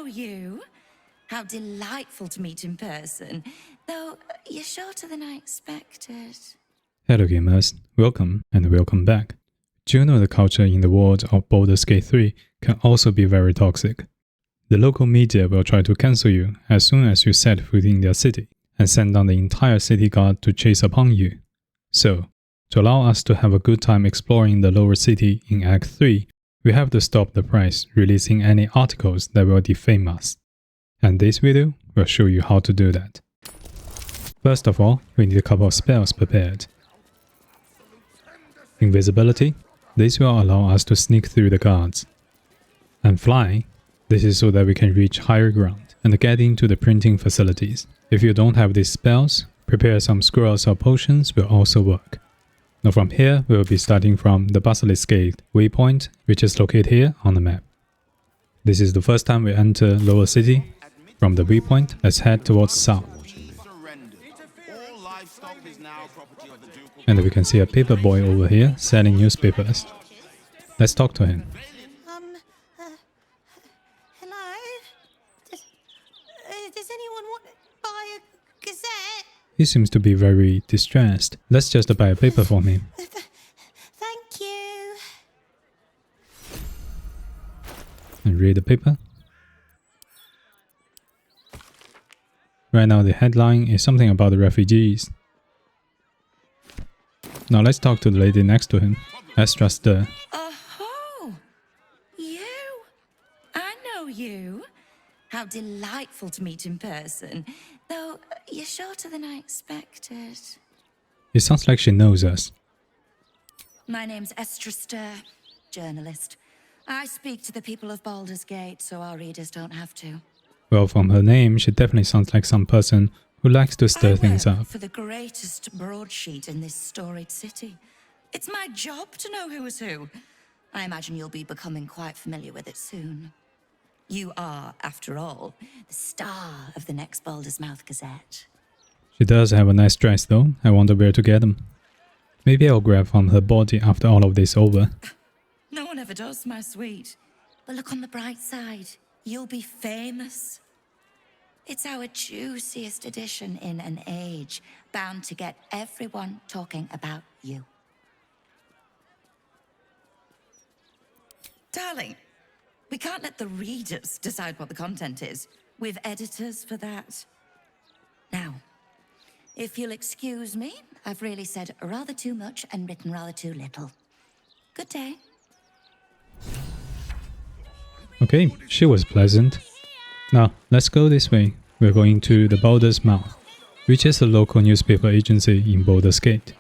know you. How delightful to meet in person. Though you're shorter than I expected. Hello gamers, welcome and welcome back. Do you know the culture in the world of Baldur's Gate 3 can also be very toxic? The local media will try to cancel you as soon as you set foot in their city, and send down the entire city guard to chase upon you. So, to allow us to have a good time exploring the lower city in Act 3, we have to stop the press releasing any articles that will defame us. And this video will show you how to do that. First of all, we need a couple of spells prepared. Invisibility, this will allow us to sneak through the guards. And flying, this is so that we can reach higher ground and get into the printing facilities. If you don't have these spells, prepare some scrolls or potions will also work. Now from here, we will be starting from the Basilisk Gate waypoint, which is located here on the map. This is the first time we enter Lower City. From the waypoint, let's head towards south. And we can see a paper boy over here selling newspapers. Let's talk to him. Hello? Does anyone want to buy a gazette? He seems to be very distressed. Let's just buy a paper from him. Thank you. And read the paper. Right now the headline is something about the refugees. Now let's talk to the lady next to him. Extra stir. Oh, you? I know you. How delightful to meet in person. Though you're shorter than I expected. It sounds like she knows us. My name's Estra Stir, journalist. I speak to the people of Baldur's Gate so our readers don't have to. Well, from her name, she definitely sounds like some person who likes to stir things up. For the greatest broadsheet in this storied city. It's my job to know who is who. I imagine you'll be becoming quite familiar with it soon. You are, after all, the star of the next Baldur's Mouth Gazette. She does have a nice dress though. I wonder where to get them. Maybe I'll grab from her body after all of this over. No one ever does, my sweet. But look on the bright side. You'll be famous. It's our juiciest edition in an age bound to get everyone talking about you. Darling, we can't let the readers decide what the content is. We've editors for that. Now, if you'll excuse me, I've really said rather too much and written rather too little. Good day. Okay, she was pleasant. Now, let's go this way. We're going to the Baldur's Mouth, which is a local newspaper agency in Baldur's Gate.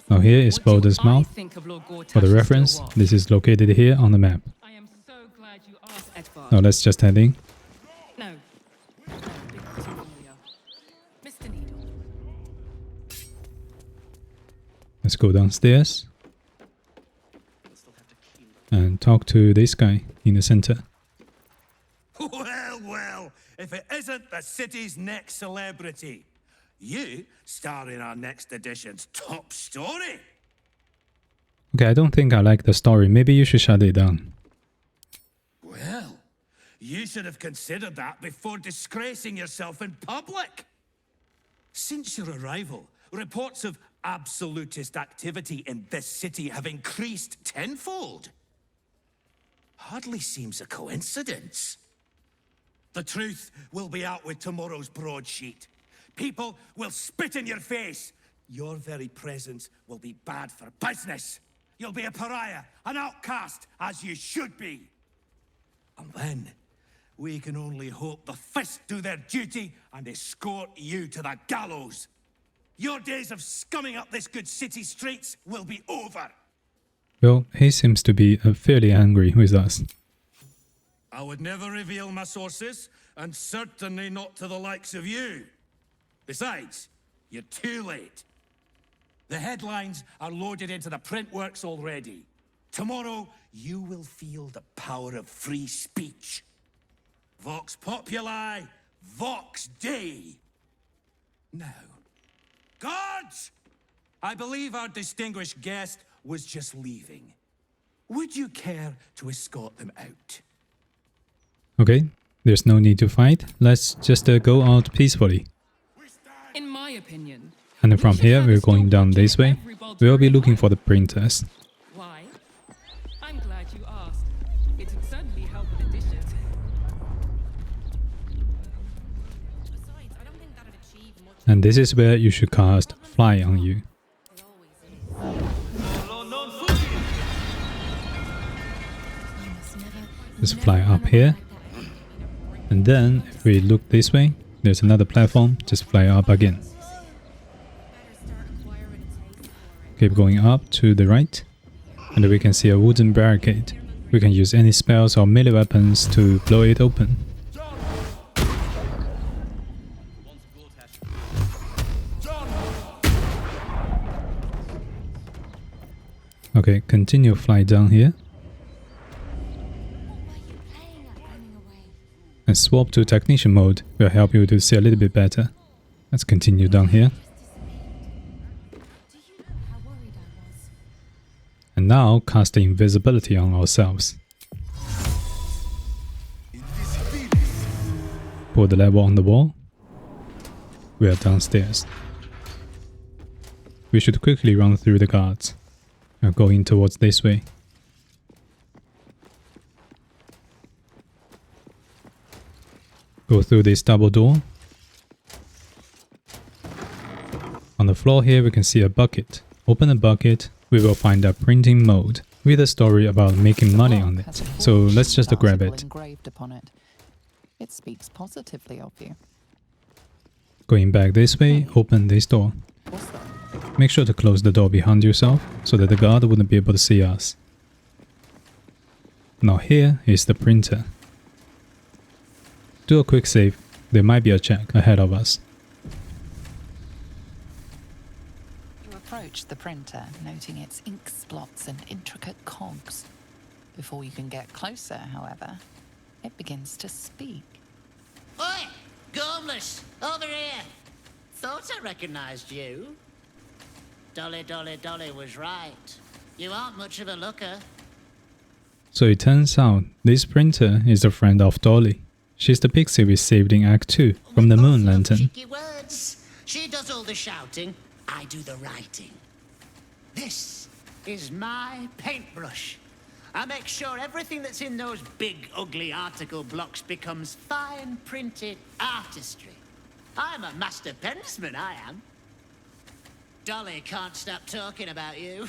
Now here is Baldur's Mouth. For the reference, this is located here on the map. Now let's just head in. No. Mr. Needle. Let's go downstairs and talk to this guy in the center. Well, if it isn't the city's next celebrity. You star in our next edition's top story. Okay, I don't think I like the story. Maybe you should shut it down. Well, you should have considered that before disgracing yourself in public. Since your arrival, reports of absolutist activity in this city have increased tenfold. Hardly seems a coincidence. The truth will be out with tomorrow's broadsheet. People will spit in your face. Your very presence will be bad for business. You'll be a pariah, an outcast, as you should be. And then, we can only hope the fists do their duty and escort you to the gallows. Your days of scumming up this good city streets will be over. Well, he seems to be fairly angry with us. I would never reveal my sources, and certainly not to the likes of you. Besides, you're too late. The headlines are loaded into the print works already. Tomorrow, you will feel the power of free speech. Vox Populi, Vox Dei. Now, Guards! I believe our distinguished guest was just leaving. Would you care to escort them out? Okay, there's no need to fight. Let's just go out peacefully. In my opinion. And we from should here, have we're a going down stopwatch this in way. every Baldur We'll be room. looking for the printers. Why? I'm glad you asked. It would certainly help with the dishes. Besides, I don't think that'd achieve much. And this is where you should cast Fly on you. It always is. Just fly up here. And then, if we look this way, there's another platform. Just fly up again. Keep going up to the right. And we can see a wooden barricade. We can use any spells or melee weapons to blow it open. Okay, continue fly down here. And swap to technician mode will help you to see a little bit better. Let's continue down here. And now cast the invisibility on ourselves. Put the level on the wall. We are downstairs. We should quickly run through the guards. Now going towards this way. Go through this double door. On the floor here we can see a bucket. Open the bucket, we will find a printing mode with a story about making money on it. So let's just grab it. Engraved upon it. It speaks positively of you. Going back this way, open this door. What's that? Make sure to close the door behind yourself so that the guard wouldn't be able to see us. Now here is the printer. Do a quick save. There might be a check ahead of us. You approach the printer, noting its ink splots and intricate cogs. Before you can get closer, however, it begins to speak. Oi! Gormless! Over here! Thought I recognized you. Dolly was right. You aren't much of a looker. So it turns out this printer is a friend of Dolly. She's the pixie we saved in Act 2 from the Moon Lantern. Cheeky words. She does all the shouting, I do the writing. This is my paintbrush. I make sure everything that's in those big, ugly article blocks becomes fine printed artistry. I'm a master pensman, I am. Dolly can't stop talking about you.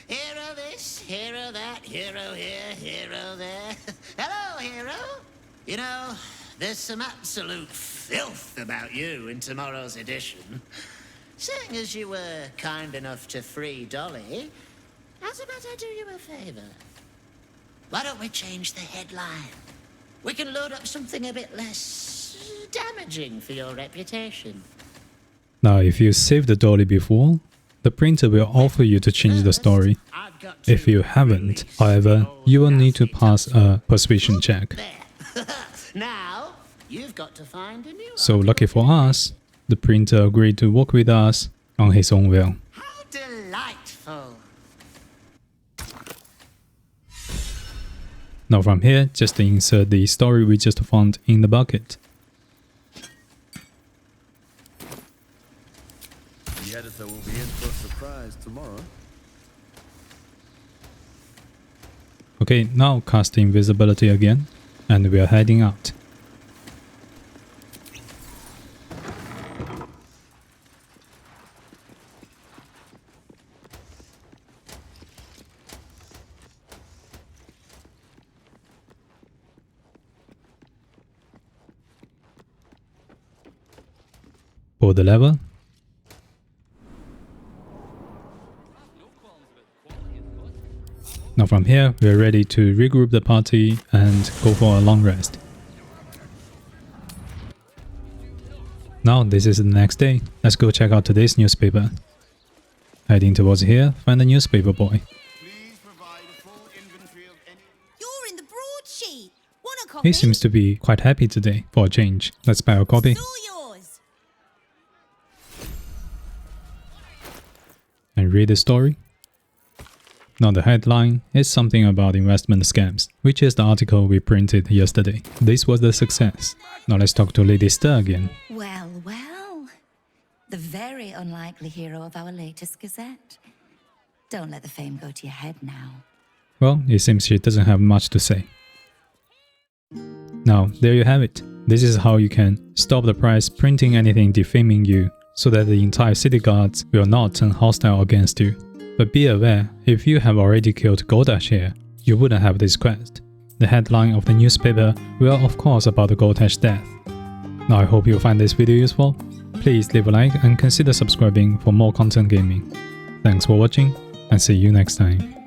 Hero this, hero that, hero here, hero there. Hello, hero. You know, there's some absolute filth about you in tomorrow's edition. Seeing as you were kind enough to free Dolly, how's about I do you a favor? Why don't we change the headline? We can load up something a bit less damaging for your reputation. Now if you saved the Dolly before, the printer will offer you to change the story. I've got to If you haven't, release however, old you will need to nasty pass tussle. a persuasion check. There. Now, you've got to find a new So article. lucky for us, the printer agreed to work with us on his own will. How delightful. Now from here, just insert the story we just found in the bucket. The editor will be in for a surprise tomorrow. Okay, now cast invisibility again, and we are heading out. Pull the lever. Now from here, we are ready to regroup the party and go for a long rest. Now this is the next day. Let's go check out today's newspaper. Heading towards here, find the newspaper boy. Please provide a full inventory of any... You're in the broadsheet. Want a copy? He seems to be quite happy today for a change. Let's buy a copy. It's all yours. and read the story? Now the headline is something about investment scams, which is the article we printed yesterday. This was the success. Now let's talk to Lady Stir again. Well, well. The very unlikely hero of our latest gazette. Don't let the fame go to your head now. Well, it seems she doesn't have much to say. Now, there you have it. This is how you can stop the press printing anything defaming you, so that the entire city guards will not turn hostile against you. But be aware, if you have already killed Goldash here, you wouldn't have this quest. The headline of the newspaper will of course about the Goldash death. Now I hope you find this video useful. Please leave a like and consider subscribing for more content gaming. Thanks for watching, and see you next time.